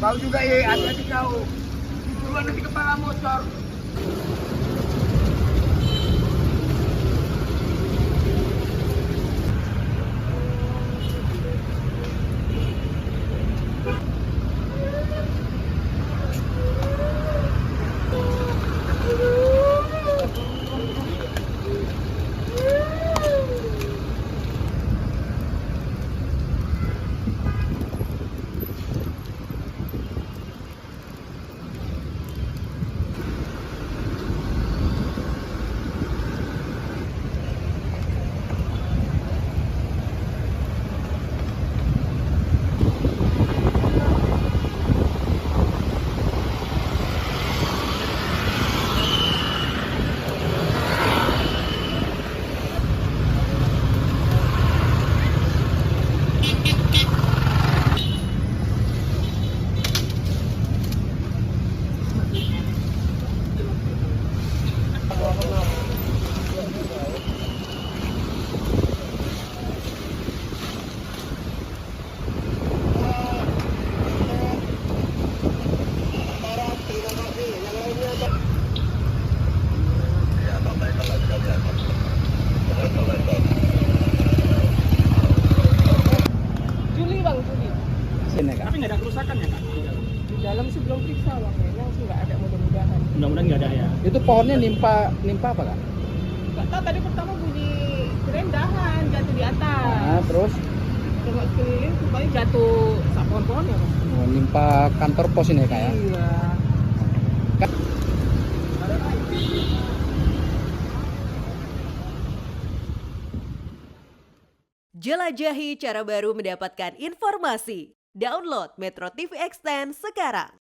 Kau juga hati-hati kau. Duluan nanti kepala motor. Juli bang, Juli. Sini, Kak. Tapi nggak ada kerusakan ya kak? Di dalam sih belum periksa bang, memang sih nggak ada mudah-mudahan. Mudah-mudahan nggak ada ya. Itu pohonnya nimpa apa, Kak? Nggak tahu tadi pertama bunyi kerendahan jatuh di atas. Nah, terus Coba keliling supaya jatuh sak pohon-pohon ya bang. nimpa kantor pos ini, Kak ya. Iya. Jelajahi cara baru mendapatkan informasi. Download Metro TV Extend sekarang.